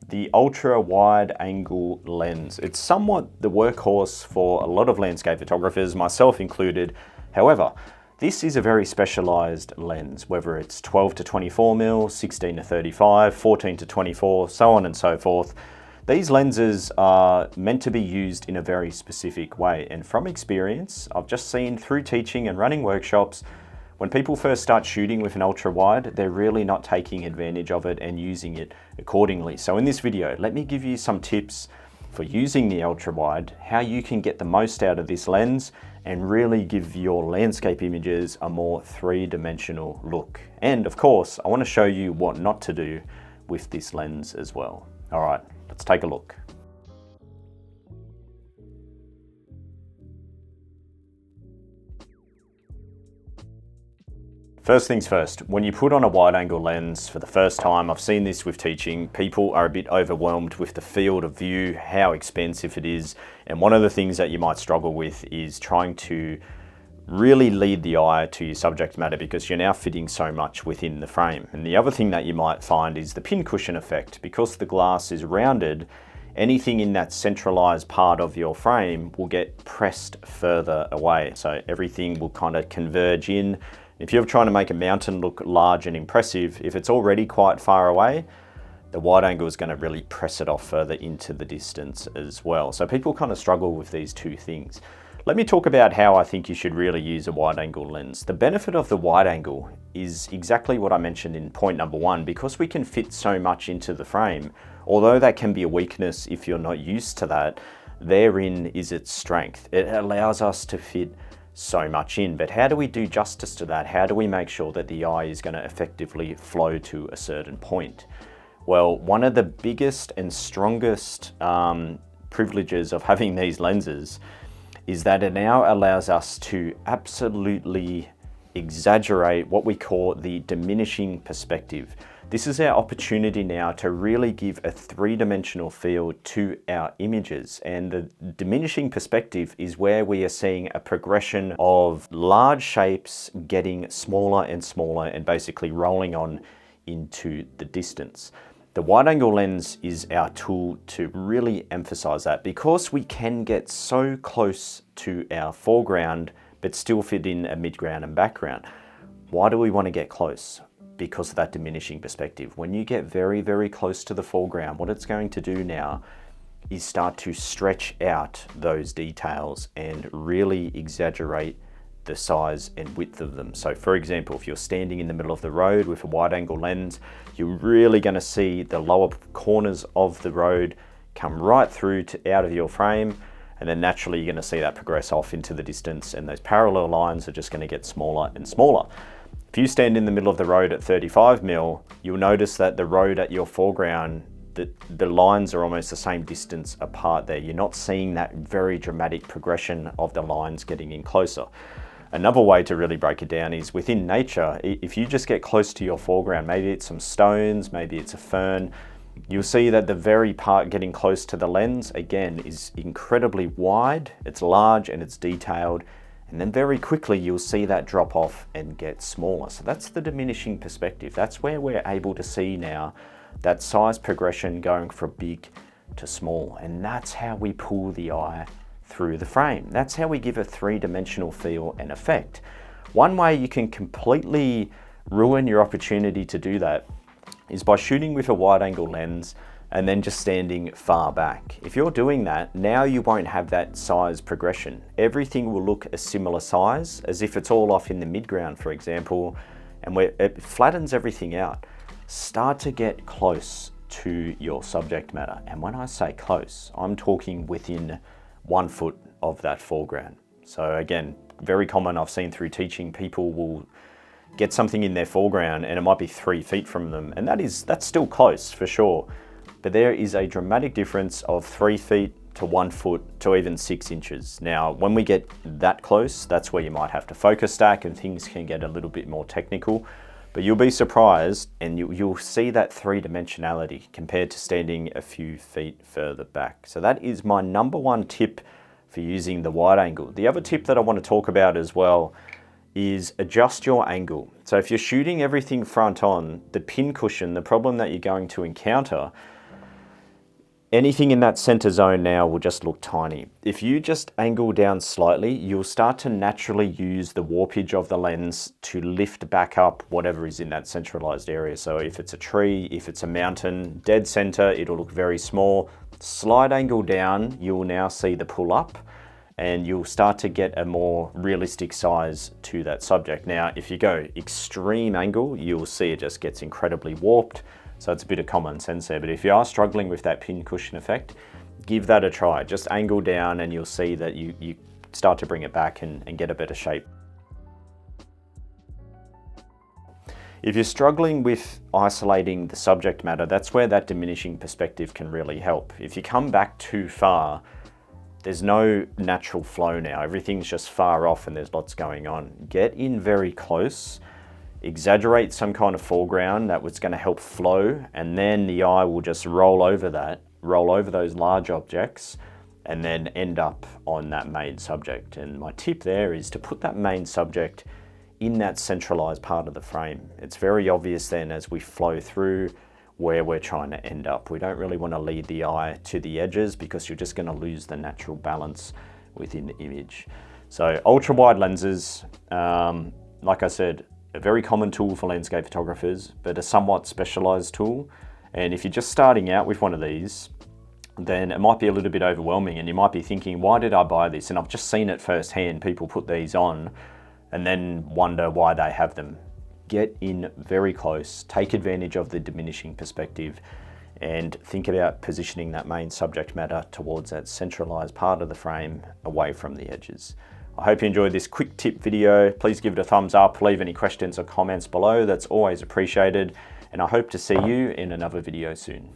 the ultra wide angle lens. It's somewhat the workhorse for a lot of landscape photographers, myself included. However, this is a very specialized lens, whether it's 12 to 24 mil, 16 to 35, 14 to 24, so on and so forth. These lenses are meant to be used in a very specific way. And from experience, I've just seen through teaching and running workshops, when people first start shooting with an ultra wide, they're really not taking advantage of it and using it accordingly. So in this video, let me give you some tips for using the ultra wide, how you can get the most out of this lens and really give your landscape images a more three-dimensional look. And of course, I want to show you what not to do with this lens as well. All right, let's take a look. First things first, when you put on a wide angle lens for the first time, I've seen this with teaching, people are a bit overwhelmed with the field of view, how expensive it is. And one of the things that you might struggle with is trying to really lead the eye to your subject matter because you're now fitting so much within the frame. And the other thing that you might find is the pincushion effect. Because the glass is rounded, anything in that centralized part of your frame will get pressed further away. So everything will kind of converge in. If you're trying to make a mountain look large and impressive, if it's already quite far away, the wide angle is going to really press it off further into the distance as well. So people kind of struggle with these two things. Let me talk about how I think you should really use a wide angle lens. The benefit of the wide angle is exactly what I mentioned in point number one. Because we can fit so much into the frame, although that can be a weakness if you're not used to that, therein is its strength. It allows us to fit so much in, but how do we do justice to that? How do we make sure that the eye is going to effectively flow to a certain point? Well, one of the biggest and strongest privileges of having these lenses is that it now allows us to absolutely exaggerate what we call the diminishing perspective. This is our opportunity now to really give a three-dimensional feel to our images. And the diminishing perspective is where we are seeing a progression of large shapes getting smaller and smaller and basically rolling on into the distance. The wide angle lens is our tool to really emphasize that because we can get so close to our foreground but still fit in a midground and background. Why do we want to get close? Because of that diminishing perspective. When you get very, very close to the foreground, what it's going to do now is start to stretch out those details and really exaggerate the size and width of them. So for example, if you're standing in the middle of the road with a wide angle lens, you're really going to see the lower corners of the road come right through to out of your frame. And then naturally, you're going to see that progress off into the distance, and those parallel lines are just going to get smaller and smaller. If you stand in the middle of the road at 35 mil, you'll notice that the road at your foreground, the lines are almost the same distance apart there. You're not seeing that very dramatic progression of the lines getting in closer. Another way to really break it down is within nature, if you just get close to your foreground, maybe it's some stones, maybe it's a fern, you'll see that the very part getting close to the lens, again, is incredibly wide, it's large and it's detailed. And then very quickly you'll see that drop off and get smaller. So that's the diminishing perspective. That's where we're able to see now that size progression going from big to small. And that's how we pull the eye through the frame. That's how we give a three-dimensional feel and effect. One way you can completely ruin your opportunity to do that is by shooting with a wide angle lens and then just standing far back. If you're doing that, now you won't have that size progression. Everything will look a similar size, as if it's all off in the midground, for example, and it flattens everything out. Start to get close to your subject matter. And when I say close, I'm talking within 1 foot of that foreground. So again, very common, I've seen through teaching, people will get something in their foreground and it might be 3 feet from them. And that's still close for sure. But there is a dramatic difference of 3 feet to 1 foot to even 6 inches. Now, when we get that close, that's where you might have to focus stack and things can get a little bit more technical. But you'll be surprised and you'll see that three-dimensionality compared to standing a few feet further back. So that is my number one tip for using the wide angle. The other tip that I want to talk about as well is adjust your angle. So if you're shooting everything front on, the pin cushion, the problem that you're going to encounter Anything in that center zone now will just look tiny. If you just angle down slightly, you'll start to naturally use the warpage of the lens to lift back up whatever is in that centralized area. So if it's a tree, if it's a mountain, dead center, it'll look very small. Slight angle down, you'll now see the pull up, and you'll start to get a more realistic size to that subject. Now, if you go extreme angle, you'll see it just gets incredibly warped. So it's a bit of common sense there, but if you are struggling with that pin cushion effect, give that a try. Just angle down and you'll see that you start to bring it back and get a better shape. If you're struggling with isolating the subject matter, that's where that diminishing perspective can really help. If you come back too far, there's no natural flow now. Everything's just far off and there's lots going on. Get in very close. Exaggerate some kind of foreground that was going to help flow, and then the eye will just roll over those large objects, and then end up on that main subject. And my tip there is to put that main subject in that centralized part of the frame. It's very obvious then as we flow through where we're trying to end up. We don't really want to lead the eye to the edges because you're just going to lose the natural balance within the image. So ultra wide lenses, like I said, a very common tool for landscape photographers, but a somewhat specialized tool. And if you're just starting out with one of these, then it might be a little bit overwhelming and you might be thinking, why did I buy this? And I've just seen it firsthand, people put these on and then wonder why they have them. Get in very close, take advantage of the diminishing perspective, and think about positioning that main subject matter towards that centralized part of the frame away from the edges. I hope you enjoyed this quick tip video. Please give it a thumbs up, leave any questions or comments below. That's always appreciated. And I hope to see you in another video soon.